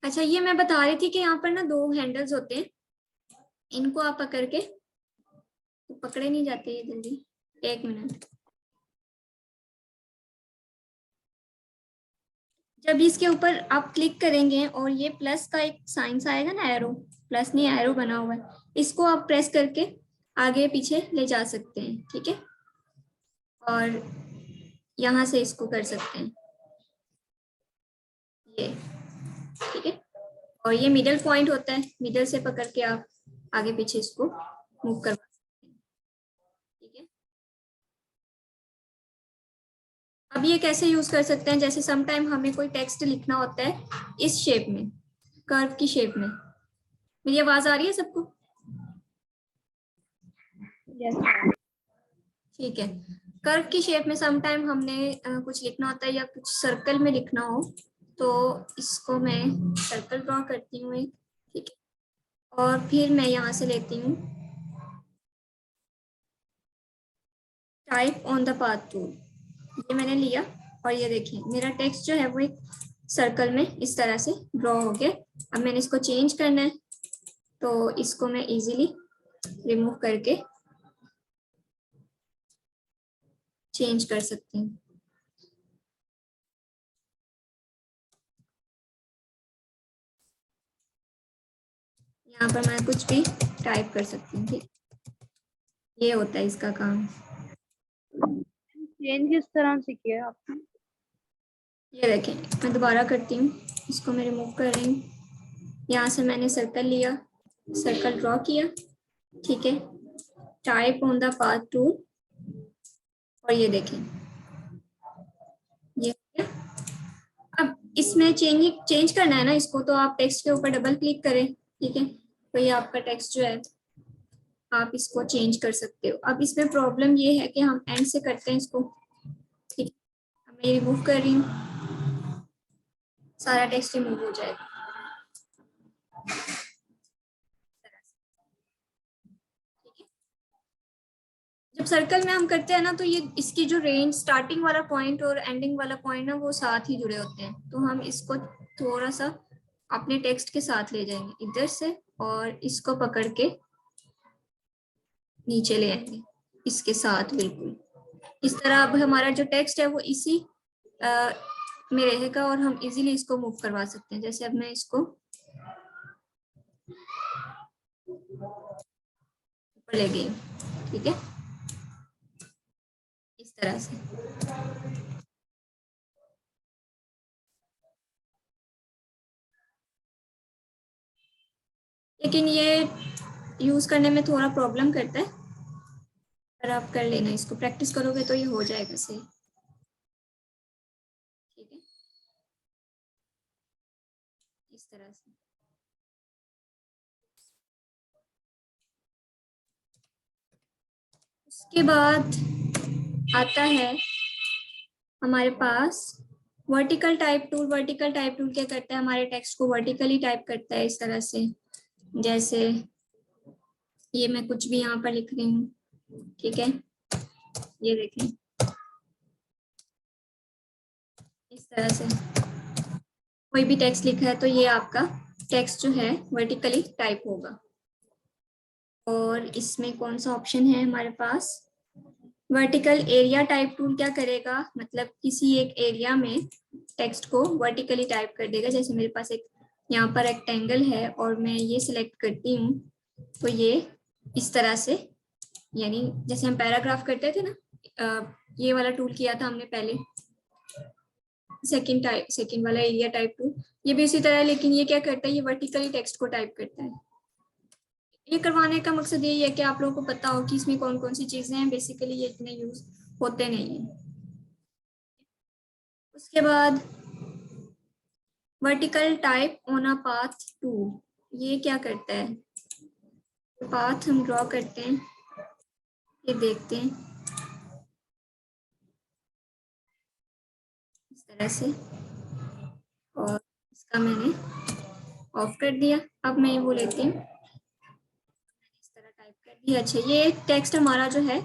अच्छा, ये मैं बता रही थी कि यहाँ पर ना दो हैंडल्स होते हैं, इनको आप पकड़ के, तो पकड़े नहीं जाते ये जल्दी। एक मिनट। जब इसके ऊपर आप क्लिक करेंगे और ये प्लस का एक साइन आएगा ना, एरो, प्लस नहीं एरो बना हुआ है, इसको आप प्रेस करके आगे पीछे ले जा सकते हैं, ठीक है। और यहाँ से इसको कर सकते हैं ये, ठीक है। और ये मिडल पॉइंट होता है, मिडल से पकड़ के आप आगे पीछे इसको मूव करवा सकते हैं, ठीक है। अब ये कैसे यूज कर सकते हैं, जैसे सम टाइम हमें कोई टेक्स्ट लिखना होता है इस शेप में, कर्व की शेप में। मेरी आवाज आ रही है सबको? यस। ठीक है। कर्व की शेप में सम टाइम हमने कुछ लिखना होता है या कुछ सर्कल में लिखना हो, तो इसको मैं सर्कल ड्रॉ करती हूँ एक, ठीक है। और फिर मैं यहाँ से लेती हूँ type on the path tool, ये मैंने लिया। और ये देखिए मेरा टेक्स्ट जो है वो एक सर्कल में इस तरह से ड्रॉ हो गया। अब मैंने इसको चेंज करना है, तो इसको मैं इजीली रिमूव करके चेंज कर सकती हूँ। यहाँ पर मैं कुछ भी टाइप कर सकती हूँ, ठीक। ये होता है इसका काम। चेंज किस तरह से किया आपने? ये देखें, मैं दोबारा करती हूँ, इसको मैं रिमूव कर रही हूँ। यहाँ से मैंने सर्कल लिया, सर्कल ड्रॉ किया, ठीक है। Type on the path tool, और ये देखें ये। अब इसमें चेंज करना है ना इसको, तो आप टेक्स्ट के ऊपर डबल क्लिक करें, ठीक है। तो ये आपका टेक्स्ट जो है आप इसको चेंज कर सकते हो। अब इसमें प्रॉब्लम ये है कि हम एंड से करते हैं इसको, ठीक है। मैं ये रिमूव कर रही हूँ, सारा टेक्स्ट रिमूव हो जाएगा। जब सर्कल में हम करते हैं ना, तो ये इसकी जो रेंज, स्टार्टिंग वाला पॉइंट और एंडिंग वाला पॉइंट ना, वो साथ ही जुड़े होते हैं। तो हम इसको थोड़ा सा अपने टेक्स्ट के साथ ले जाएंगे इधर से, और इसको पकड़ के नीचे ले आएंगे इसके साथ, बिल्कुल इस तरह। अब हमारा जो टेक्स्ट है वो इसी में रहेगा, और हम इजीली इसको मूव करवा सकते हैं। जैसे अब मैं इसको ऊपर ले गई, ठीक है, इस तरह से। लेकिन ये यूज करने में थोड़ा प्रॉब्लम करता है, पर आप कर लेना, इसको प्रैक्टिस करोगे तो ये हो जाएगा सही, ठीक है, इस तरह से। उसके बाद आता है हमारे पास vertical type tool. Vertical type tool क्या करता है, हमारे टेक्स्ट को वर्टिकली टाइप करता है इस तरह से। जैसे ये मैं कुछ भी यहाँ पर लिख रही हूँ, ठीक है, ये देखें इस तरह से कोई भी टेक्स्ट लिखा है, तो ये आपका टेक्स्ट जो है वर्टिकली टाइप होगा। और इसमें कौन सा ऑप्शन है हमारे पास, वर्टिकल एरिया टाइप टूल क्या करेगा, मतलब किसी एक एरिया में टेक्स्ट को वर्टिकली टाइप कर देगा। जैसे मेरे पास एक यहाँ पर रेक्टेंगल है और मैं ये सिलेक्ट करती हूँ, तो ये इस तरह से, यानी जैसे हम पैराग्राफ करते थे ना, ये वाला टूल किया था हमने पहले, सेकंड वाला एरिया टाइप टूल, ये भी इसी तरह है। लेकिन ये क्या करता है, ये वर्टिकली टेक्स्ट को टाइप करता है। ये करवाने का मकसद यही है कि आप लोगों को पता हो कि इसमें कौन कौन सी चीजें हैं। बेसिकली ये इतने यूज होते नहीं है। उसके बाद vertical type on a path tool, ये क्या करता है, पाथ हम ड्रॉ करते हैं, ये देखते हैं इस तरह से, और इसका मैंने ऑफ कर दिया। अब मैं वो लेती हूँ, इस तरह टाइप कर दिया। अच्छा, ये टेक्स्ट हमारा जो है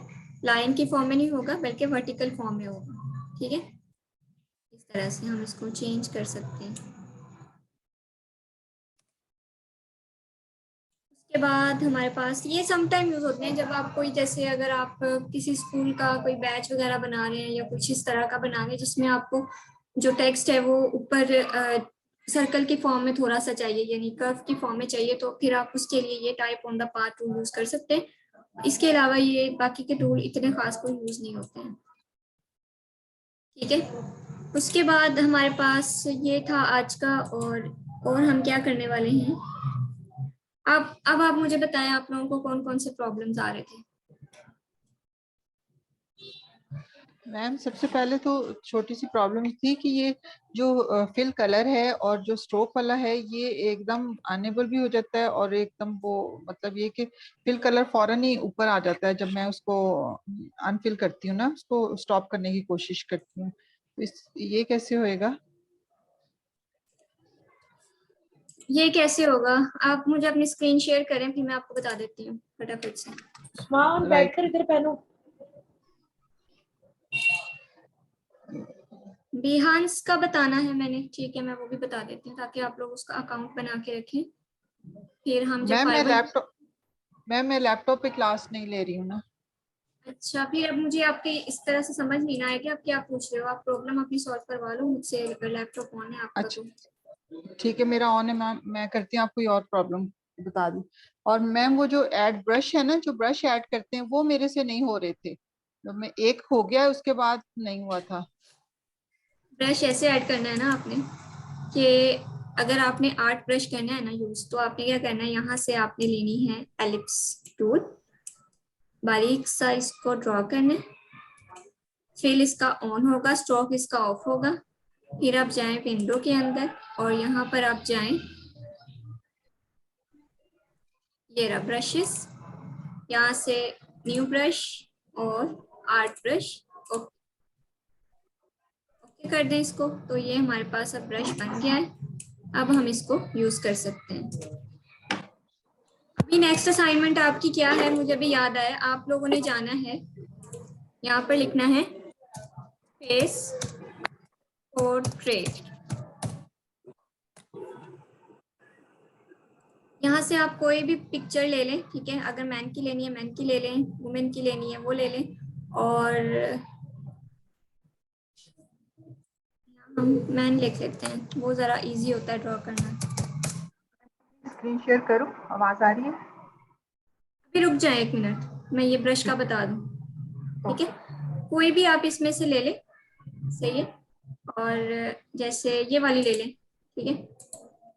लाइन की फॉर्म में नहीं होगा, बल्कि वर्टिकल फॉर्म में होगा, ठीक है। इस तरह से हम इसको चेंज कर सकते हैं। के बाद हमारे पास ये समटाइम यूज होते हैं जब आप कोई, जैसे अगर आप किसी स्कूल का कोई बैच वगैरह बना रहे हैं या कुछ इस तरह का बना रहे हैं जिसमें आपको जो टेक्स्ट है वो ऊपर सर्कल की फॉर्म में थोड़ा सा चाहिए, यानी कर्व की फॉर्म में चाहिए, तो फिर आप उसके लिए ये type on the path tool use कर सकते हैं। इसके अलावा ये बाकी के टूल इतने खास कोई यूज नहीं होते हैं। ठीक है, उसके बाद हमारे पास ये था आज का। और हम क्या करने वाले हैं, अब आप मुझे बताएं आप लोगों को कौन कौन से प्रॉब्लम्स आ रहे थे। मैम सबसे पहले तो छोटी सी प्रॉब्लम थी कि ये जो फिल कलर है और जो स्ट्रोक वाला है ये एकदम अनेबल भी हो जाता है, और एकदम वो मतलब ये कि फिल कलर फौरन ही ऊपर आ जाता है जब मैं उसको अनफिल करती हूँ ना, उसको स्टॉप करने की कोशिश करती हूँ। तो ये कैसे होएगा? ये कैसे होगा, आप मुझे अपनी स्क्रीन शेयर करें फिर मैं आपको बता देती हूँ फटाफट से। वहाँ राइट। बैठकर इधर पहनो। बिहांस का बताना है मैंने, ठीक है मैं वो भी बता देती हूँ ताकि आप लोग उसका अकाउंट बना के रखें। फिर हम जब मैम फाइवर, मैं लैपटॉप पे क्लास नहीं ले रही हूँ ना। अच्छा फिर अब मुझे आपके इस तरह से समझ नहीं आया कि आप क्या पूछ रहे हो। आप प्रॉब्लम अपनी सॉल्व करवा लो मुझसे, लैपटॉप ऑन है आपका तो। अच्छा ठीक है, मेरा ऑन है मैम, मैं करती हूँ, आपको और प्रॉब्लम बता दूं। और मैम वो जो ऐड ब्रश है ना, जो ब्रश ऐड करते हैं वो मेरे से नहीं हो रहे थे, तो मैं एक हो गया उसके बाद नहीं हुआ था। ब्रश ऐसे ऐड करना है ना आपने कि अगर आपने आर्ट ब्रश करना है ना यूज, तो आपने क्या करना है, यहाँ से आपने लेनी है एलिप्स टूल, बारीक सा इसको ड्रॉ करना है। फिल इसका ऑन होगा, स्ट्रोक इसका ऑफ होगा। फिर आप जाएं विंडो के अंदर और यहाँ पर आप जाएं, ये रहा ब्रशेस, यहाँ से न्यू ब्रश और आर्ट ब्रश, ओके कर दें इसको। तो ये हमारे पास अब ब्रश बन गया है, अब हम इसको यूज कर सकते हैं। अभी नेक्स्ट असाइनमेंट आपकी क्या है, मुझे अभी याद आया, आप लोगों ने जाना है, यहाँ पर लिखना है फेस पोर्ट्रेट। यहाँ से आप कोई भी पिक्चर ले लें, ठीक है, अगर मैन की लेनी है मैन की ले लें, वुमेन की लेनी है वो ले लें। और हम मैन लिख लेते हैं, वो ज़रा इजी होता है ड्रॉ करना। स्क्रीन शेयर करूं? आवाज आ रही है? अभी रुक जाए एक मिनट, मैं ये ब्रश का बता दूं। ठीक है, कोई भी आप इसमें से ले लें, सही है। और जैसे ये वाली ले लें, ठीक है,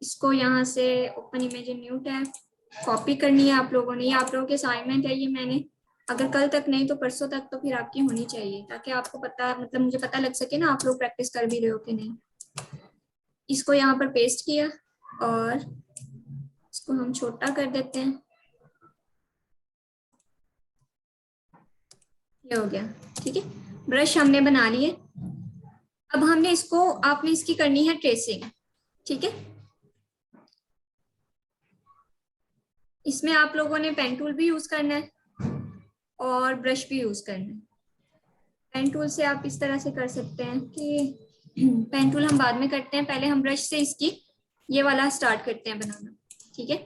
इसको यहाँ से open image in new tab copy करनी है आप लोगों ने। ये आप लोगों के असाइनमेंट है, ये मैंने अगर कल तक नहीं तो परसों तक तो फिर आपकी होनी चाहिए, ताकि आपको पता, मतलब मुझे पता लग सके ना आप लोग प्रैक्टिस कर भी रहे हो कि नहीं। इसको यहाँ पर पेस्ट किया और इसको हम छोटा कर देते हैं, ये हो गया। ठीक है, ब्रश हमने बना लिए। अब हमने इसको, आपने इसकी करनी है ट्रेसिंग। ठीक है, इसमें आप लोगों ने पेन टूल भी यूज करना है और ब्रश भी यूज करना है। पेन टूल से आप इस तरह से कर सकते हैं कि पेन टूल हम बाद में करते हैं, पहले हम ब्रश से इसकी ये वाला स्टार्ट करते हैं बनाना। ठीक है,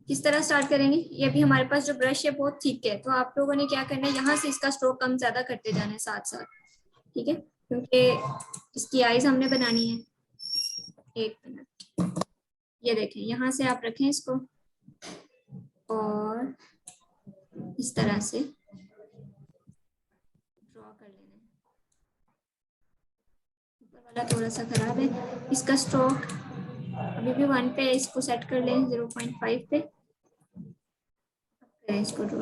किस तरह स्टार्ट करेंगे, ये अभी हमारे पास जो ब्रश है बहुत ठीक है, तो आप लोगों ने क्या करना है, यहाँ से इसका स्ट्रोक कम ज्यादा करते जाना है साथ साथ। ठीक है, क्योंकि इसकी आईज हमने बनानी है। एक मिनट, ये देखें, यहाँ से आप रखें इसको और इस तरह से ड्रॉ कर लेना है। ऊपर वाला थोड़ा सा खराब है, इसका स्ट्रोक अभी भी 1 पे, इसको सेट कर लें 0.5 पे, करें इसको ड्रॉ।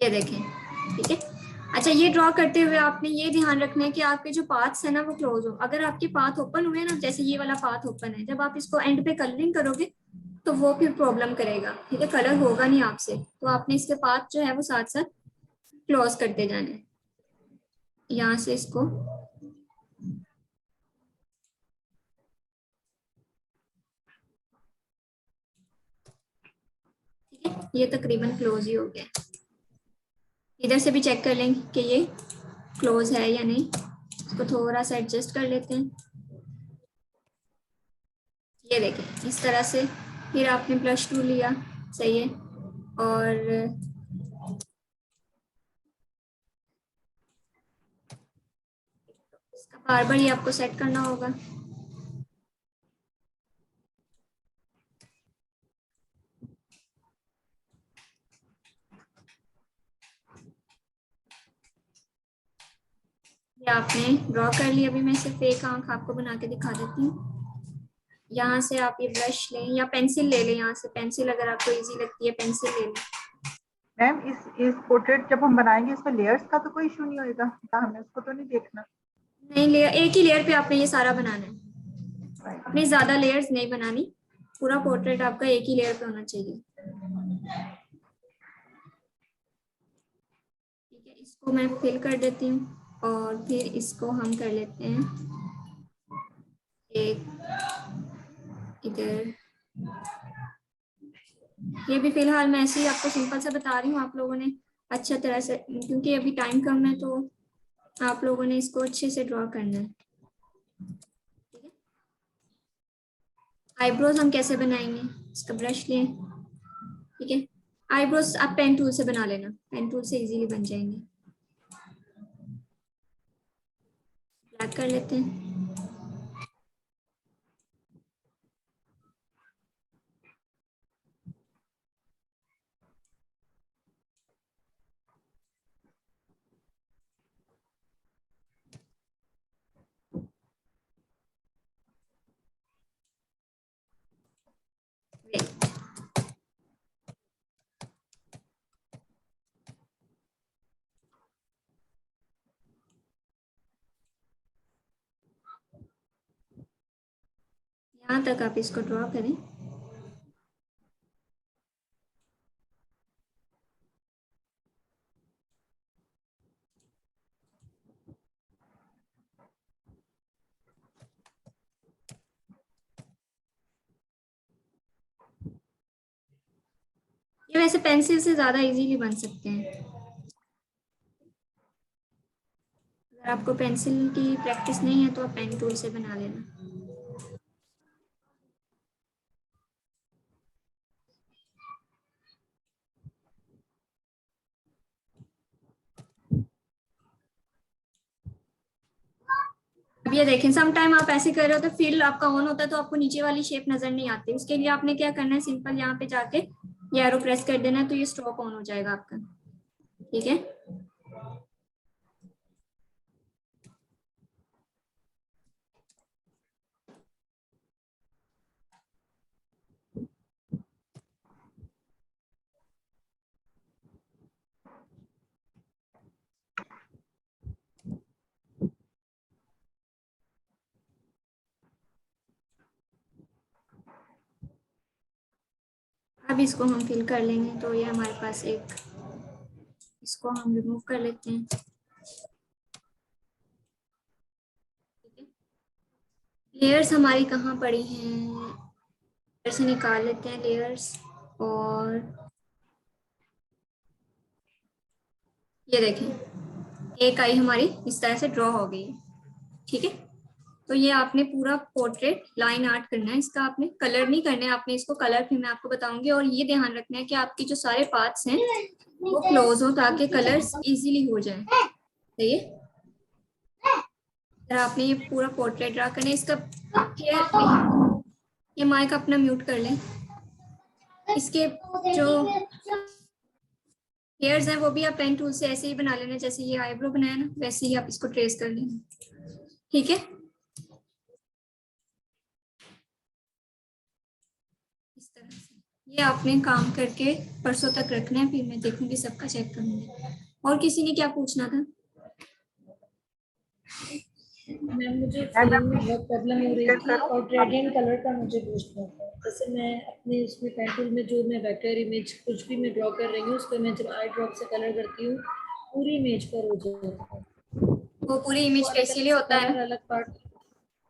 ये देखें, ठीक है। अच्छा, ये ड्रॉ करते हुए आपने ये ध्यान रखना है कि आपके जो पाथ्स है ना वो क्लोज हो। अगर आपके पाथ ओपन हुए ना, जैसे ये वाला पाथ ओपन है, जब आप इसको एंड पे कलरिंग करोगे तो वो फिर प्रॉब्लम करेगा। ठीक है, कलर होगा नहीं आपसे, तो आपने इसके पाथ जो है वो साथ साथ क्लोज करते जाने। यहाँ से इसको ये तकरीबन क्लोज ही हो गया। इधर से भी चेक कर लें कि ये क्लोज है या नहीं। इसको थोड़ा सा एडजस्ट कर लेते हैं। ये देखें इस तरह से। फिर आपने ब्रश टूल लिया, सही है, और इसका बार बार ये आपको सेट करना होगा। ये आपने ड्रॉ कर लिया। अभी मैं सिर्फ एक आंख आपको बना के दिखा देती हूँ। यहाँ से आप ये ब्रश लें या पेंसिल ले लें। यहाँ से पेंसिल अगर आपको इजी लगती है पेंसिल ले लें। मैम इस पोर्ट्रेट जब हम बनाएंगे इसमें लेयर्स का तो कोई इशू नहीं होएगा? क्या हमें उसको तो नहीं देखना? नहीं, लेयर एक ही लेयर पे आपने ये सारा बनाना है। आपने ज्यादा लेयर्स नहीं बनानी। पूरा पोर्ट्रेट आपका एक ही लेयर पे होना चाहिए। ठीक है, इसको मैं फिल कर देती हूँ और फिर इसको हम कर लेते हैं एक इधर। ये भी फिलहाल मैं ऐसे ही आपको सिंपल सा बता रही हूँ। आप लोगों ने अच्छा तरह से, क्योंकि अभी टाइम कम है, तो आप लोगों ने इसको अच्छे से ड्रॉ करना है। ठीक है, आईब्रोज हम कैसे बनाएंगे? इसका ब्रश लें। ठीक है, आईब्रोज आप पेन टूल से बना लेना, पेन टूल से इजीली बन जाएंगे। ब्लैक कर लेते हैं। यहाँ तक आप इसको ड्रॉ करें। ये वैसे पेंसिल से ज्यादा इजीली बन सकते हैं। अगर आपको पेंसिल की प्रैक्टिस नहीं है तो आप पेन टूल से बना लेना। अब ये देखें, सम टाइम आप ऐसे कर रहे हो तो फिल आपका ऑन होता है तो आपको नीचे वाली शेप नजर नहीं आती। उसके लिए आपने क्या करना है, सिंपल यहाँ पे जाके ये एरो प्रेस कर देना है तो ये स्ट्रोक ऑन हो जाएगा आपका। ठीक है, अब इसको हम फिल कर लेंगे। तो ये हमारे पास एक, इसको हम रिमूव कर लेते हैं। लेयर्स हमारी कहाँ पड़ी हैं, इधर से निकाल लेते हैं लेयर्स। और ये देखें एक आई हमारी इस तरह से ड्रॉ हो गई है। ठीक है, तो ये आपने पूरा पोर्ट्रेट लाइन आर्ट करना है। इसका आपने कलर नहीं करना है, आपने इसको कलर फिर मैं आपको बताऊंगी। और ये ध्यान रखना है कि आपकी जो सारे पार्ट्स हैं वो क्लोज हो ताकि कलर्स इजीली हो जाए। सही है, तो आपने ये पूरा पोर्ट्रेट ड्रा करना है। इसका ये माइक अपना म्यूट कर लें। इसके जो हेयर्स हैं वो भी आप पेन टूल से ऐसे ही बना लेना, जैसे ये आईब्रो बनाया ना वैसे ही आप इसको ट्रेस कर लेना। ठीक है, इस तरह से ये आपने काम करके परसों तक रखना है, फिर मैं देखूंगी, सबका चेक करूंगी। और किसी ने क्या पूछना था? मैम मुझे फिलिंग में बहुत प्रॉब्लम हो रही थी और ग्रेडियंट कलर का मुझे पूछना था। जैसे मैं अपने उसमें पेन टूल में जो मैं वेक्टर इमेज कुछ भी मैं ड्रॉ कर रही हूँ उसको मैं जब आई ड्रॉप से कलर करती हूँ पूरी इमेज पर हो जाता है। वो पूरी इमेज पे इसीलिए होता है, अलग पार्ट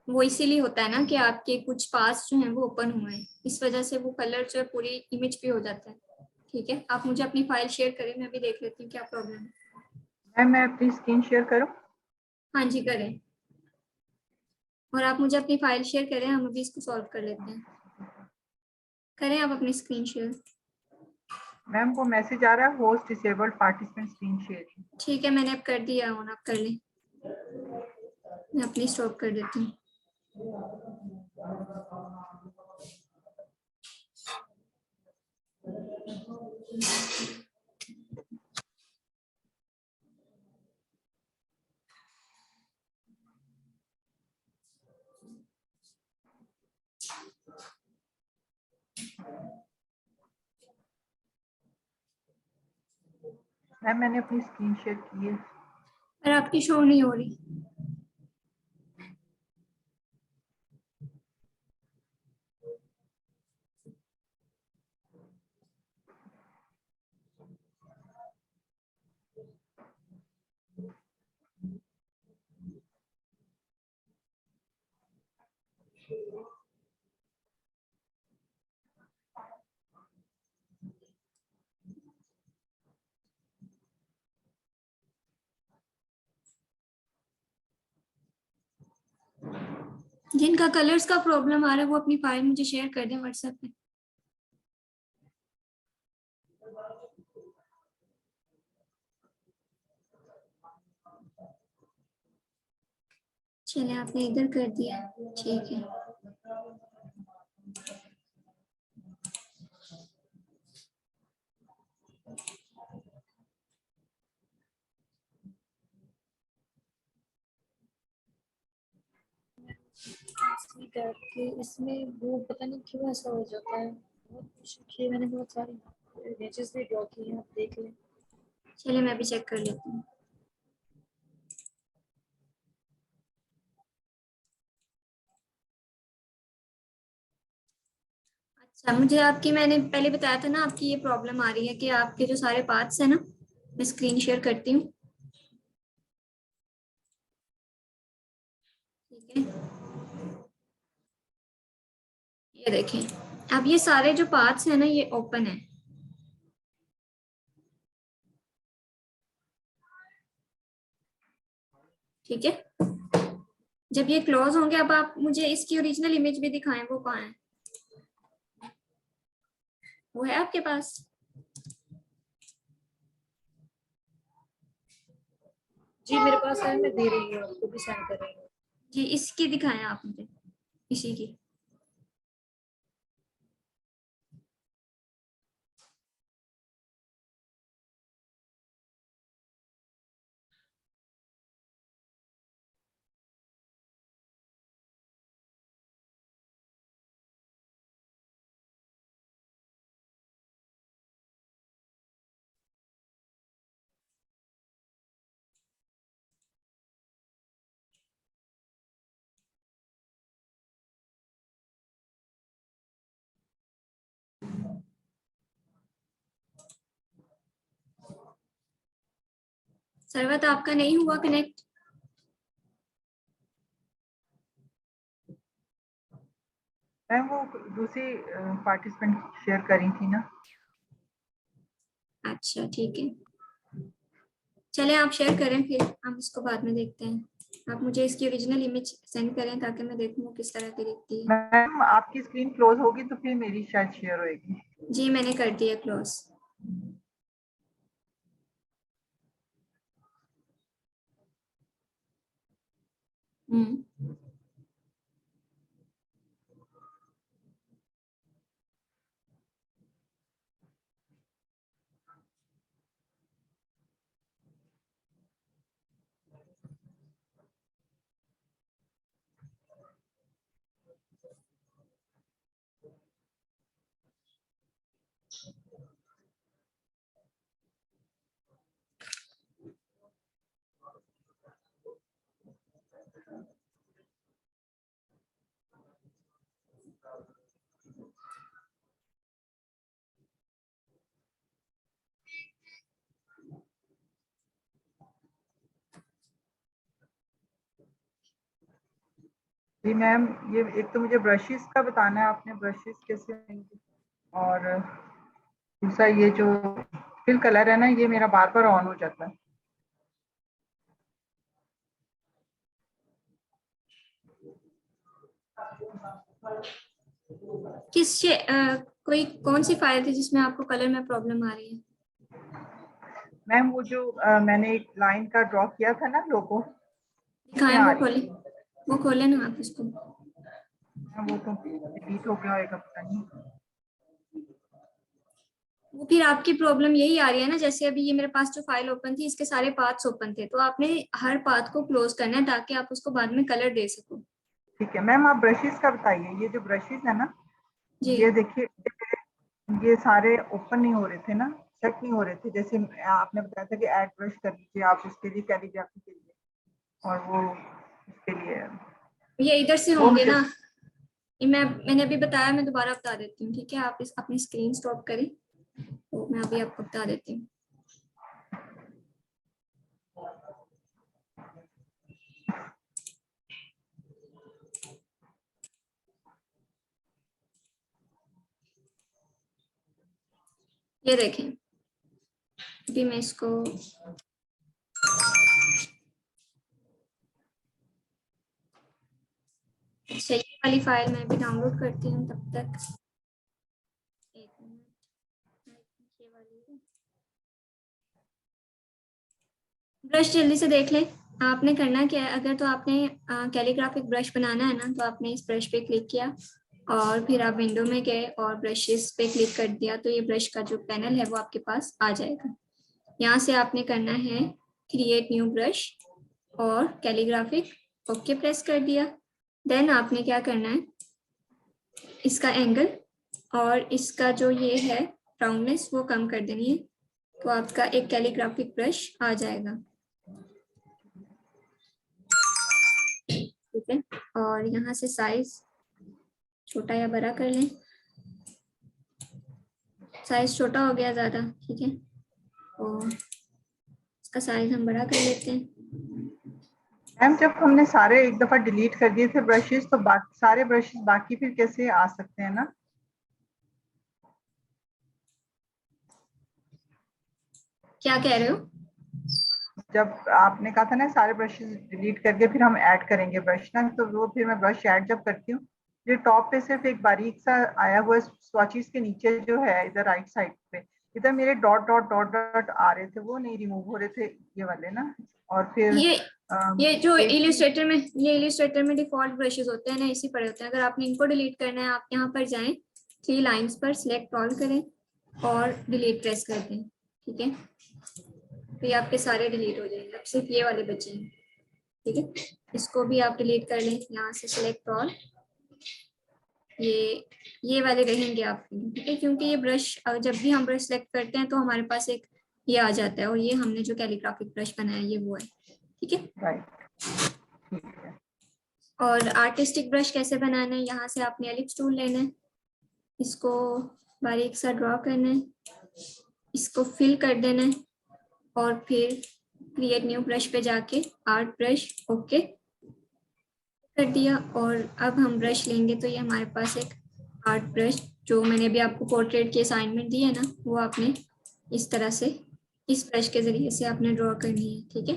वो इसीलिए होता है ना कि आपके कुछ पार्ट्स जो हैं वो ओपन हुए हैं, इस वजह से वो कलर जो है पूरी इमेज पे हो जाता है। ठीक है, आप मुझे अपनी फाइल शेयर करें, मैं भी देख लेती हूँ क्या प्रॉब्लम है। मैम मैं अपनी स्क्रीन शेयर करूँ? हाँ जी करें, और आप मुझे अपनी फाइल शेयर करें, हम अभी इसको सॉल्व कर लेते हैं। करें आप अपनी स्क्रीन शेयर। मैम को मैसेज आ रहा है host disabled participant screen sharing. ठीक है, मैंने अब कर दिया ऑन, आप कर लें। मैं अपनी स्टॉप कर देती हूँ। मैम मैंने अपनी स्क्रीन शेयर की है। पर आपकी शो नहीं हो रही। जिनका कलर्स का प्रॉब्लम आ रहा है वो अपनी फाइल मुझे शेयर कर दें व्हाट्सएप पे। चलिए आपने इधर कर दिया, ठीक है। इसमें करके इसमें वो पता नहीं क्यों ऐसा हो जाता है। बहुत कोशिश की मैंने, बहुत सारी इमेजेस भी ड्रॉ की हैं, आप देख लें। चलिए मैं भी चेक कर लेती हूँ। अच्छा, मुझे आपकी, मैंने पहले बताया था ना आपकी ये प्रॉब्लम आ रही है कि आपके जो सारे पार्ट्स है ना, मैं स्क्रीन शेयर करती हूँ। ठीक है, ये देखें, अब ये सारे जो पार्ट्स है ना ये ओपन है। ठीक है, जब ये क्लोज होंगे, अब आप मुझे इसकी ओरिजिनल इमेज भी दिखाएं, वो कहाँ है? वो है आपके पास? जी मेरे पास है, मैं दे रही हूँ आपको भी, सेंड कर रही हूँ। जी इसकी दिखाएं आप मुझे, इसी की। सरवत आपका नहीं हुआ कनेक्ट? मैम वो दूसरी पार्टिसिपेंट शेयर करी थी ना। अच्छा ठीक है, चले आप शेयर करें, फिर हम इसको बाद में देखते हैं। आप मुझे इसकी ओरिजिनल इमेज सेंड करें ताकि मैं देखूं वो किस तरह की दिखती है। मैम आपकी स्क्रीन क्लोज होगी तो फिर मेरी शायद शेयर होएगी। जी मैंने कर दिया क्लोज। जी मैम, ये एक तो मुझे ब्रशेस का बताना है, आपने ब्रशेस कैसे लेंगे, और दूसरा ये जो फिल कलर है ना, ये मेरा बार बार ऑन हो जाता है। कोई कौन सी फाइल थी जिसमें आपको कलर में प्रॉब्लम आ रही है? मैम वो जो मैंने एक लाइन का ड्रॉ किया था ना लोगो, दिखाएं, आ वो रही खोले, वो खोले ना आप उसको। वो तो डिलीट हो गया होगा, पता नहीं। वो फिर आपकी प्रॉब्लम यही आ रही है ना, जैसे अभी ये मेरे पास जो फाइल ओपन थी, इसके सारे पाथ्स ओपन थे, तो आपने हर पाथ को क्लोज करना है ताकि आप उसको बाद में कलर दे सको। ठीक है मैम, आप ब्रशेस का बताइए। ये जो ब्रशेस है ना, जी ये देखिए, ये सारे ओपन नहीं हो रहे थे ना, सेट नहीं हो रहे थे। जैसे आपने बताया था कि ऐड ब्रश कर लीजिए आप उसके लिए, कैलीग्राफी के लिए, और वो उसके लिए ये इधर से वो होंगे मुझे ना। ये मैंने अभी बताया, मैं दोबारा बता देती हूँ, ठीक है? आप इस अपनी स्क्रीन स्टॉप करें, तो मैं अभी आपको बता देती हूँ। ये देखें, अभी मैं इसको सही वाली फाइल मैं भी डाउनलोड करती हूँ तब तक। एक मिनट, ये वाली ब्रश जल्दी से देख लें। आपने करना क्या है, अगर तो आपने कैलीग्राफिक ब्रश बनाना है ना, तो आपने इस ब्रश पे क्लिक किया और फिर आप विंडो में गए और ब्रशेस पे क्लिक कर दिया, तो ये ब्रश का जो पैनल है वो आपके पास आ जाएगा। यहाँ से आपने करना है क्रिएट न्यू ब्रश और कैलीग्राफिक, ओके प्रेस कर दिया। देन आपने क्या करना है, इसका एंगल और इसका जो ये है राउंडनेस वो कम कर देनी है, तो आपका एक कैलीग्राफिक ब्रश आ जाएगा। ठीक है, और यहाँ से साइज छोटा या बड़ा कर लें। साइज छोटा हो गया ज्यादा, ठीक है, और इसका साइज हम बड़ा कर लेते हैं। मैम जब हमने सारे एक दफा डिलीट कर दिए थे ब्रशेस, तो सारे ब्रशेस बाकी फिर कैसे आ सकते हैं ना? क्या कह रहे हो? जब आपने कहा था ना सारे ब्रशेस डिलीट करके फिर हम ऐड करेंगे ब्रश ना, तो वो फिर मैं ब्रश ऐड जब करती हूँ, ये टॉप पे सिर्फ एक बारीक सा आया हुआ स्वॉचेस के नीचे जो है इधर राइट साइड पे, इधर मेरे डॉट डॉट डॉट डॉट आ रहे थे, वो नहीं रिमूव हो रहे थे, ये वाले ना। और फिर ये जो एक इलिस्ट्रेटर में डिफॉल्ट ब्रशेस होते हैं ना, इसी पड़े होते हैं। अगर आपने इनको डिलीट करना है, आप यहाँ पर जाएं, 3 लाइंस पर सिलेक्ट ऑल करें और डिलीट प्रेस कर दें, ठीक है? तो ये आपके सारे डिलीट हो जाएंगे, अब सिर्फ ये वाले बचे हैं, ठीक है? इसको भी आप डिलीट कर लें, यहाँ से सिलेक्ट ऑल, ये वाले रहेंगे आपके, ठीक है? क्योंकि ये ब्रश जब भी हम ब्रश सेलेक्ट करते हैं तो हमारे पास एक ये आ जाता है, और ये हमने जो कैलीग्राफिक ब्रश बनाया ये वो है, ठीक है? राइट। और आर्टिस्टिक ब्रश कैसे बनाना है, यहाँ से आपने एलिप्स टूल लेना है, इसको बारीक सा ड्रॉ करना है, इसको फिल कर देना है, और फिर क्रिएट न्यू ब्रश पे जाके आर्ट ब्रश ओके कर दिया। और अब हम ब्रश लेंगे तो ये हमारे पास एक आर्ट ब्रश, जो मैंने भी आपको पोर्ट्रेट की असाइनमेंट दी है ना, वो आपने इस तरह से इस ब्रश के जरिए से आपने ड्रॉ करनी है, ठीक है?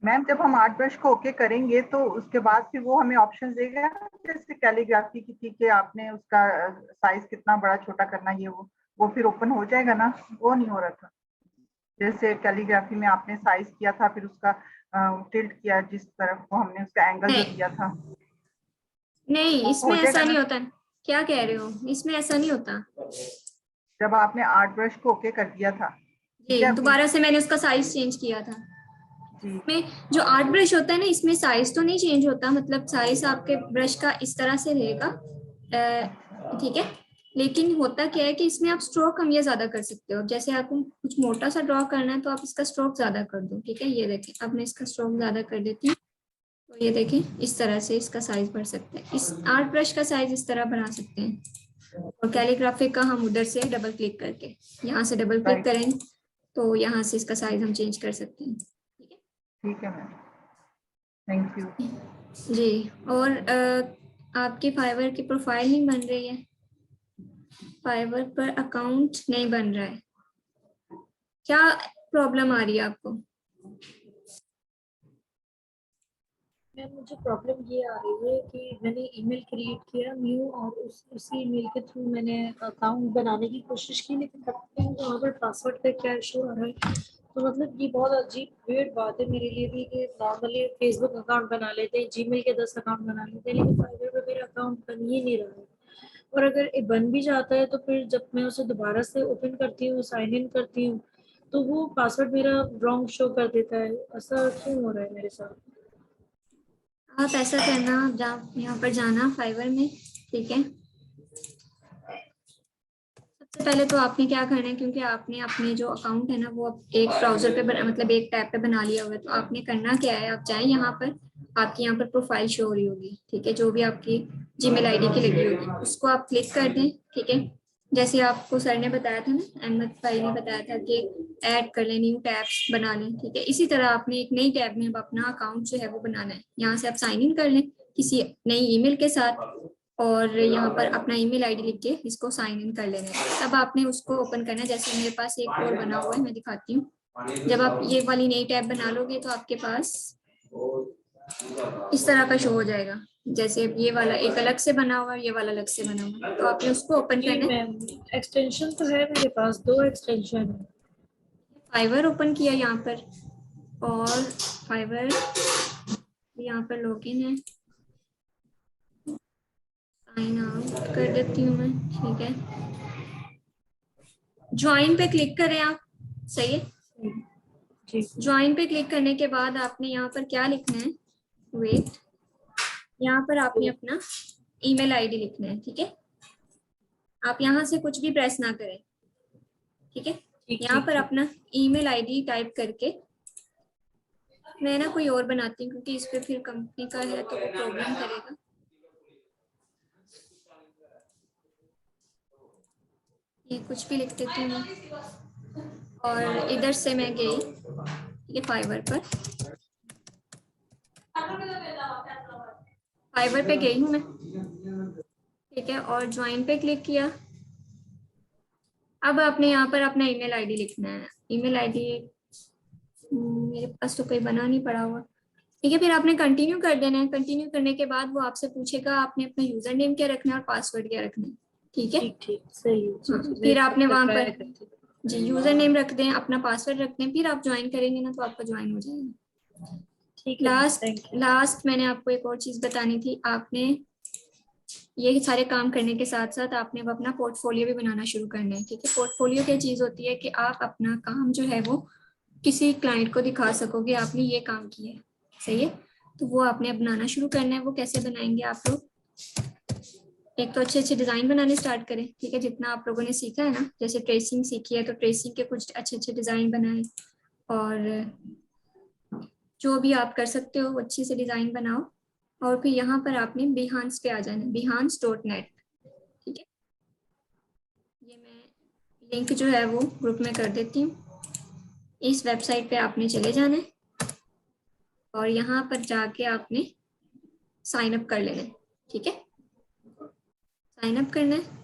मैम जब हम आर्ट ब्रश को ओके करेंगे तो उसके बाद फिर वो हमें ऑप्शन देगा, जैसे कैलीग्राफी की थी कि आपने उसका साइज कितना बड़ा छोटा करना, ये वो फिर ओपन हो जाएगा ना? वो नहीं हो रहा था, जैसे कैलीग्राफी में आपने साइज किया था फिर उसका टिल्ट किया जिस तरफ को हमने उसका एंगल जो दिया था। नहीं, हो इसमें जाएगा ऐसा नहीं ना? होता। क्या कह रहे हो? इसमें ऐसा नहीं होता। जब आपने आर्ट ब्रश को ओके कर दिया था, ठीक है, दोबारा से मैंने उसका साइज चेंज किया था। जी में जो आर्ट ब्रश होता है ना, इसमें साइज तो नहीं चेंज होता, मतलब साइज आपके ब्रश का इस तरह से रहेगा, ठीक है? लेकिन होता क्या है कि इसमें आप स्ट्रोक कम या ज्यादा कर सकते हो। जैसे आपको कुछ मोटा सा ड्रॉ करना है तो आप इसका स्ट्रोक ज्यादा कर दो, ठीक है? ये देखें, अब मैं इसका स्ट्रोक ज्यादा कर देती हूँ, तो ये देखें इस तरह से इसका साइज बढ़ सकता है। इस आर्ट ब्रश का साइज इस तरह बढ़ा सकते हैं। और कैलीग्राफिक का हम उधर से डबल क्लिक करके, यहाँ से डबल क्लिक करें तो यहाँ से इसका साइज हम चेंज कर सकते हैं, ठीक है मैम, थैंक यू जी। और आपकी फाइवर की प्रोफाइल नहीं बन रही है, फाइवर पर अकाउंट नहीं बन रहा है, क्या प्रॉब्लम आ रही है आपको? मैम मुझे प्रॉब्लम ये आ रही है कि मैंने ईमेल क्रिएट किया न्यू और उसी ईमेल के थ्रू मैंने अकाउंट बनाने की कोशिश की, लेकिन वहाँ पर पासवर्ड का क्या इशू आ रहा है। तो मतलब ये बहुत अजीब वेird बात है मेरे लिए भी कि नॉर्मली फेसबुक अकाउंट बना लेते हैं, जीमेल के 10 अकाउंट बना लेते हैं, लेकिन फाइवर पे मेरा अकाउंट बन ही नहीं रहा है। और अगर ये बन भी जाता है तो फिर जब मैं उसे दोबारा से ओपन करती हूँ, साइन इन करती हूँ, तो वो पासवर्ड मेरा रॉन्ग शो कर देता है। ऐसा क्यों हो रहा है मेरे साथ? आप ऐसा करना, आप यहाँ पर जाना फाइवर में, ठीक है। सबसे पहले तो आपने क्या करना है, क्योंकि आपने अपने जो अकाउंट है ना वो एक ब्राउजर पे मतलब एक टैब पे बना लिया हुआ है, तो आपने करना क्या है, आप चाहे यहाँ पर आपकी यहाँ पर प्रोफाइल शो हो रही होगी, ठीक है, जो भी आपकी जीमेल आईडी की लगी होगी उसको आप क्लिक कर दें, ठीक है। जैसे आपको सर ने बताया था ना, अहमद भाई ने बताया था कि ऐड कर लें, न्यू टैब्स बना लें, ठीक है। इसी तरह आपने एक नई टैब में अब अपना अकाउंट जो है वो बनाना है। यहाँ से आप साइन इन कर लें किसी नई ईमेल के साथ, और यहाँ पर अपना ईमेल आईडी लिख के इसको साइन इन कर लेना है। तब आपने उसको ओपन करना है। जैसे मेरे पास एक और बना हुआ है, मैं दिखाती हूँ। जब आप ये वाली नई टैब बना लोगे तो आपके पास इस तरह का शो हो जाएगा, जैसे ये वाला एक अलग से बना हुआ है, ये वाला अलग से बना हुआ है, तो आपने उसको ओपन जी करना है। मैम, एक्सटेंशन तो है मेरे पास, 2 एक्सटेंशन है। फाइवर ओपन किया यहाँ पर, और फाइवर यहाँ पर लॉगिन है, साइन आउट कर देती हूँ मैं, ठीक है। ज्वाइन पे क्लिक करें आप, सही है। जी ज्वाइन पे क्लिक करने के बाद आपने यहाँ पर क्या लिखना है, वेट, यहाँ पर आपने अपना ईमेल आईडी लिखना है, ठीक है। आप यहाँ से कुछ भी प्रेस ना करें, ठीक है। ठीक यहाँ पर ठीक। अपना ईमेल आईडी टाइप करके, मैं ना कोई और बनाती हूँ क्योंकि इस पे फिर कंपनी का है तो वो प्रॉब्लम करेगा। ये कुछ भी लिख देती हूँ मैं, और इधर से मैं गई, ठीक है, फाइवर पर, फाइवर पे गई हूँ मैं, ठीक है, और ज्वाइन पे क्लिक किया। अब आपने यहाँ पर अपना ईमेल आईडी लिखना है। ईमेल आईडी मेरे पास तो कोई बना नहीं पड़ा हुआ, ठीक है। फिर आपने कंटिन्यू कर देना है। कंटिन्यू करने के बाद वो आपसे पूछेगा आपने अपना यूजर नेम क्या रखना है और पासवर्ड क्या रखना है, ठीक है। ठीक ठीक, सही है। जी, हाँ, जी, मैं फिर इस आपने पर वहां ट्राई पर करती हूँ। जी यूजर नेम रख दें, अपना पासवर्ड रख दें, फिर आप ज्वाइन करेंगे ना तो आपका ज्वाइन हो जाएगा। ठीक है, थैंक यू। लास्ट मैंने आपको एक और चीज बतानी थी। आपने ये सारे काम करने के साथ साथ आपने अब अपना पोर्टफोलियो भी बनाना शुरू करना है, ठीक है। पोर्टफोलियो क्या चीज होती है कि आप अपना काम जो है वो किसी क्लाइंट को दिखा सकोगे आपने ये काम किया है, सही है। तो वो आपने बनाना शुरू करना है। वो कैसे बनाएंगे आप लोग, एक तो अच्छे अच्छे डिजाइन बनाने स्टार्ट करें, ठीक है। जितना आप लोगों ने सीखा है ना, जैसे ट्रेसिंग सीखी है तो ट्रेसिंग के कुछ अच्छे अच्छे डिजाइन बनाएं, और जो भी आप कर सकते हो अच्छी से डिजाइन बनाओ। और फिर यहाँ पर आपने बिहांस पे आ जाना, behance.net, ठीक है। ये मैं लिंक जो है वो ग्रुप में कर देती हूँ। इस वेबसाइट पे आपने चले जाना है और यहाँ पर जाके आपने साइन अप कर लेना है, ठीक है। साइन अप करना है।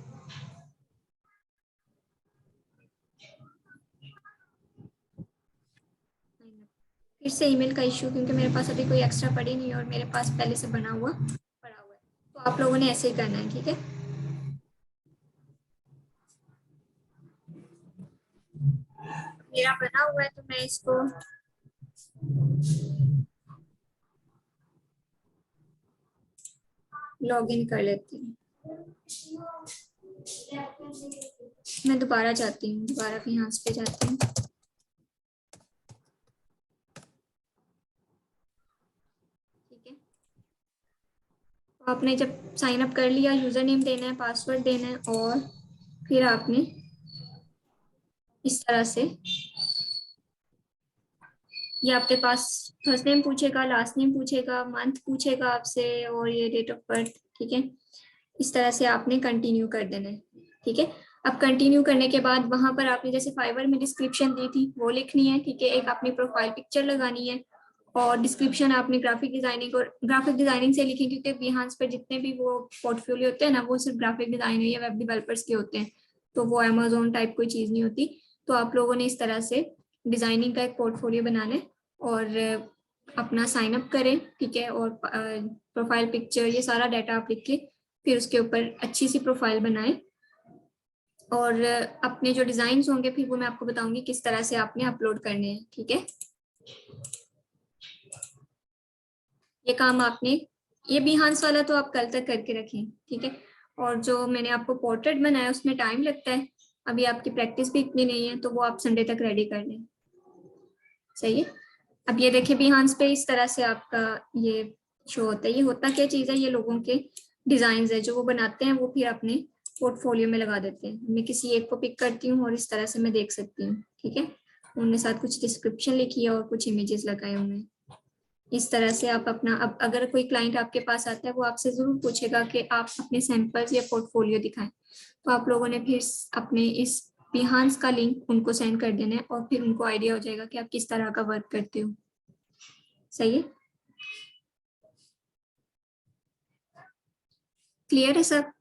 फिर से ईमेल का इशू, क्योंकि मेरे पास अभी कोई एक्स्ट्रा पड़ी नहीं और मेरे पास पहले से बना हुआ पड़ा हुआ है, तो आप लोगों ने ऐसे ही करना है, ठीक है। मेरा बना हुआ है तो मैं इसको लॉगिन कर लेती हूँ। मैं दोबारा जाती हूँ, दोबारा Behance पे जाती हूँ, ठीक है। तो आपने जब साइन अप कर लिया, यूजर नेम देना है, पासवर्ड देना है, और फिर आपने इस तरह से, ये आपके पास फर्स्ट नेम पूछेगा, लास्ट नेम पूछेगा, मंथ पूछेगा आपसे, और ये डेट ऑफ बर्थ, ठीक है। इस तरह से आपने कंटिन्यू कर देना है, ठीक है। अब कंटिन्यू करने के बाद वहां पर आपने जैसे फाइवर में डिस्क्रिप्शन दी थी वो लिखनी है, ठीक है। एक अपनी प्रोफाइल पिक्चर लगानी है, और डिस्क्रिप्शन आपने ग्राफिक डिजाइनिंग से लिखी, क्योंकि Behance पर जितने भी वो पोर्टफोलियो होते हैं ना वो सिर्फ ग्राफिक डिजाइनर या वेब डेवलपर्स के होते हैं, तो वो Amazon टाइप कोई चीज नहीं होती। तो आप लोगों ने इस तरह से डिजाइनिंग का एक पोर्टफोलियो बना लें और अपना साइन अप करें, ठीक है, और प्रोफाइल पिक्चर ये सारा डाटा आप लिख के फिर उसके ऊपर अच्छी सी प्रोफाइल बनाएं और अपने जो डिजाइन होंगे फिर वो मैं आपको बताऊंगी किस तरह से आपने अपलोड करने हैं, ठीक है। ये काम आपने, ये बिहांस वाला तो आप कल तक करके रखें, ठीक है। और जो मैंने आपको पोर्ट्रेट बनाया उसमें टाइम लगता है, अभी आपकी प्रैक्टिस भी इतनी नहीं है, तो वो आप संडे तक रेडी कर लें, सही है। अब ये देखिए बिहांस पे इस तरह से आपका ये शो होता है। ये होता क्या चीज़ है, ये लोगों के डिजाइन है जो वो बनाते हैं, वो फिर अपने पोर्टफोलियो में लगा देते हैं। मैं किसी एक को पिक करती हूँ और इस तरह से मैं देख सकती हूँ, ठीक है। उनके साथ कुछ डिस्क्रिप्शन लिखी है और कुछ इमेजेस लगाए हुए हैं। इस तरह से आप अपना, अब अगर कोई क्लाइंट आपके पास आता है वो आपसे जरूर पूछेगा कि आप अपने सैंपल्स या पोर्टफोलियो दिखाएं, तो आप लोगों ने फिर अपने इस बिहांस का लिंक उनको सेंड कर देना है और फिर उनको आइडिया हो जाएगा कि आप किस तरह का वर्क करते हो, सही है। क्लियर है सब?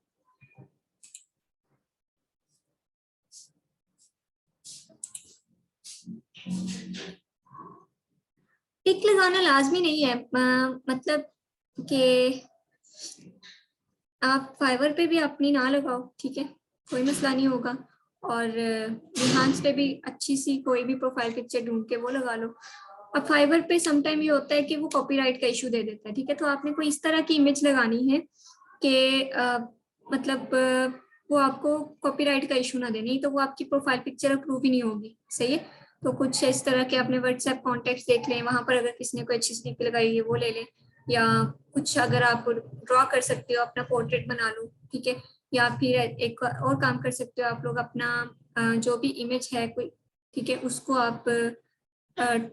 टिक लगाना लाजमी नहीं है, मतलब कि आप फाइवर पे भी अपनी ना लगाओ, ठीक है, कोई मसला नहीं होगा। और बिहांस पे भी अच्छी सी कोई भी प्रोफाइल पिक्चर ढूंढ के वो लगा लो। अब फाइवर पे समटाइम ये होता है कि वो कॉपीराइट का इशू दे देता है, ठीक है। तो आपने कोई इस तरह की इमेज लगानी है कि मतलब वो आपको कॉपीराइट का इशू ना दे, नहीं तो वो आपकी प्रोफाइल पिक्चर अप्रूव ही नहीं होगी, सही है। तो कुछ इस तरह के अपने व्हाट्सएप कॉन्टेक्ट देख लें, वहां पर अगर किसी ने कोई अच्छी स्निप लगाई है वो ले लें, या कुछ अगर आप ड्रॉ कर सकते हो अपना पोर्ट्रेट बना लो, ठीक है। या फिर एक और काम कर सकते हो आप लोग, अपना जो भी इमेज है कोई, ठीक है, उसको आप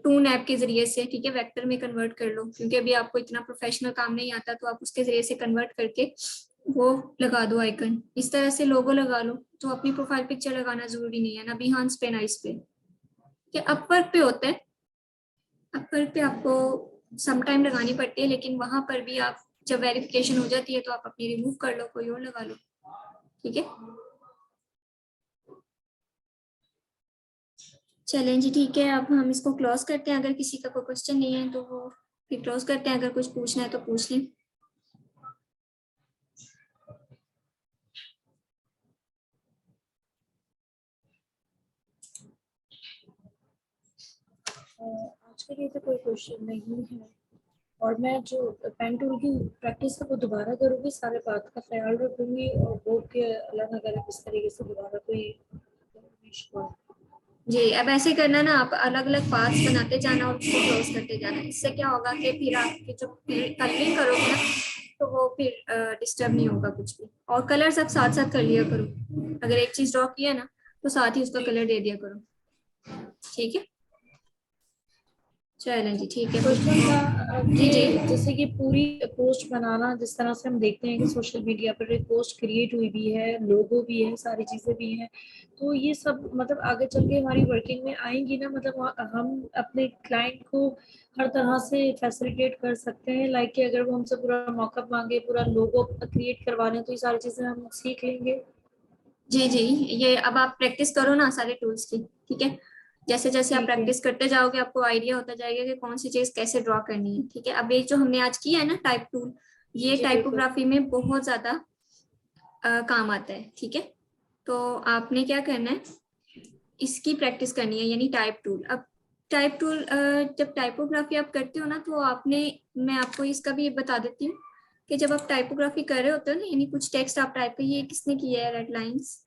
टून ऐप के जरिए से, ठीक है, वेक्टर में कन्वर्ट कर लो, क्योंकि अभी आपको इतना प्रोफेशनल काम नहीं आता, तो आप उसके जरिए से कन्वर्ट करके वो लगा दो आइकन, इस तरह से लोगो लगा लो। तो अपनी प्रोफाइल पिक्चर लगाना जरूरी नहीं है ना बिहांस पे ना इस पे, कि अपवर्क पे होता है। अपवर्क पे आपको सम टाइम लगानी पड़ती है, लेकिन वहां पर भी आप जब वेरिफिकेशन हो जाती है तो आप अपनी रिमूव कर लो, कोई और लगा लो, ठीक है। चलें जी, ठीक है, अब हम इसको क्लोज करते हैं। अगर किसी का कोई क्वेश्चन नहीं है तो वो फिर क्लोज करते हैं, अगर कुछ पूछना है तो पूछ लें। आज के लिए तो कोई क्वेश्चन नहीं है, और मैं जो पेन टूल की प्रैक्टिस है वो दोबारा करूँगी, सारे बात का ख्याल रखूंगी, और बोर्ड के अल्लाह ना करे इस तरीके से दोबारा कोई इशू। जी, अब ऐसे करना ना, आप अलग अलग पार्ट्स बनाते जाना और उसको क्लोज करते जाना। इससे क्या होगा कि फिर आपके जो कलरिंग करोगे ना तो वो फिर डिस्टर्ब नहीं होगा कुछ भी। और कलर सब साथ साथ कर लिया करो, अगर एक चीज ड्रॉ किया ना तो साथ ही उसका कलर दे दिया करो, ठीक है। चलें जी, ठीक है। क्वेश्चन था जी जी, कि जैसे कि पूरी पोस्ट बनाना, जिस तरह से हम देखते हैं कि सोशल मीडिया पर एक पोस्ट क्रिएट हुई भी है, लोगो भी है, सारी चीजें भी हैं, तो ये सब मतलब आगे चल के हमारी वर्किंग में आएंगी ना, मतलब हम अपने क्लाइंट को हर तरह से फैसिलिटेट कर सकते हैं, लाइक कि अगर वो हमसे पूरा मॉकअप मांगे, पूरा लोगो क्रिएट करवाने, तो ये सारी चीजें हम सीख लेंगे। जी जी, ये अब आप प्रैक्टिस करो ना सारे टूल्स की, ठीक है। जैसे जैसे आप ठीक है। प्रैक्टिस करते जाओगे आपको आइडिया होता जाएगा कि कौन सी चीज कैसे ड्रॉ करनी है, ठीक है। अब ये जो हमने आज किया है ना टाइप टूल, ये जी, टाइपोग्राफी में बहुत ज्यादा काम आता है, ठीक है। तो आपने क्या करना है, इसकी प्रैक्टिस करनी है, यानी टाइप टूल। अब टाइप टूल जब टाइपोग्राफी आप करते हो ना तो आपने, मैं आपको इसका भी बता देती हूँ कि जब आप टाइपोग्राफी कर रहे होते हो ना, यानी कुछ टेक्स्ट आप टाइप कर, ये किसने किया है रेड लाइंस,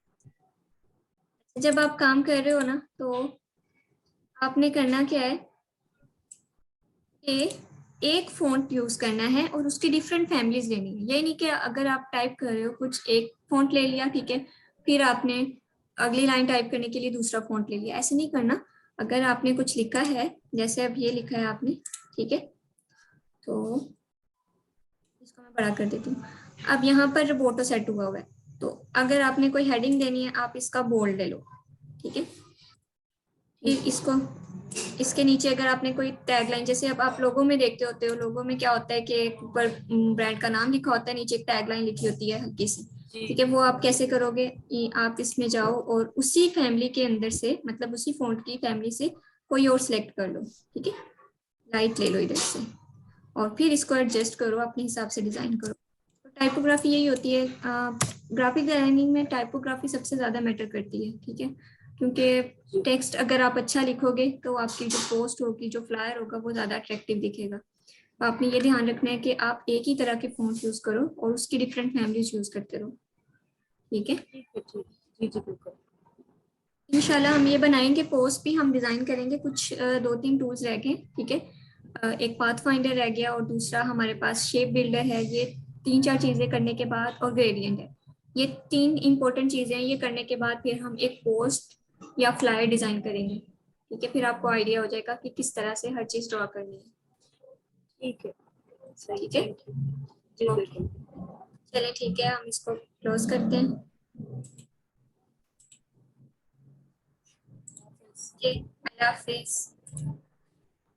जब आप काम कर रहे हो ना तो आपने करना क्या है कि एक फॉन्ट यूज करना है और उसकी डिफरेंट फैमिलीज लेनी है। ये नहीं कि अगर आप टाइप कर रहे हो कुछ एक फॉन्ट ले लिया, ठीक है, फिर आपने अगली लाइन टाइप करने के लिए दूसरा फॉन्ट ले लिया, ऐसे नहीं करना। अगर आपने कुछ लिखा है, जैसे अब ये लिखा है आपने, ठीक है, तो इसको मैं बड़ा कर देती हूँ। अब यहाँ पर बोटो सेट हुआ है, तो अगर आपने कोई हेडिंग देनी है आप इसका बोल्ड ले लो, ठीक है। फिर इसको, इसके नीचे अगर आपने कोई टैगलाइन, जैसे अब आप लोगों में देखते होते हो, लोगों में क्या होता है कि ऊपर ब्रांड का नाम लिखा होता है, नीचे एक टैगलाइन लिखी होती है हल्की सी, ठीक है, वो आप कैसे करोगे, आप इसमें जाओ और उसी फैमिली के अंदर से, मतलब उसी फॉन्ट की फैमिली से कोई और सिलेक्ट कर लो। ठीक है, लाइट ले लो इधर से और फिर इसको एडजस्ट करो, अपने हिसाब से डिजाइन करो। तो टाइपोग्राफी यही होती है, ग्राफिक डिजाइनिंग में टाइपोग्राफी सबसे ज्यादा मैटर करती है। ठीक है, क्योंकि टेक्स्ट अगर आप अच्छा लिखोगे तो आपकी जो पोस्ट होगी, जो फ्लायर होगा, वो ज्यादा अट्रैक्टिव दिखेगा। तो आपने ये ध्यान रखना है कि आप एक ही तरह के फॉन्ट यूज करो और उसकी डिफरेंट फैमिलीज यूज करते रहो। ठीक है, जी जी बिल्कुल। इंशाल्लाह हम ये बनाएंगे, पोस्ट भी हम डिजाइन करेंगे। कुछ 2-3 टूल्स रह गए। ठीक है, एक पाथ फाइंडर रह गया और दूसरा हमारे पास शेप बिल्डर है। ये 3-4 चीजें करने के बाद, और ग्रेडियंट है। ये 3 इंपॉर्टेंट चीजें हैं। ये करने के बाद फिर हम एक पोस्ट या फ्लायर डिजाइन करेंगे। ठीक है, फिर आपको आइडिया हो जाएगा कि किस तरह से हर चीज ड्रॉ करनी है। ठीक है, सही, ठीक है, thank you। जी ओके, बिल्कुल। चलिए ठीक है, हम इसको क्लोज करते हैं। ओके, अल्लाह हाफिज।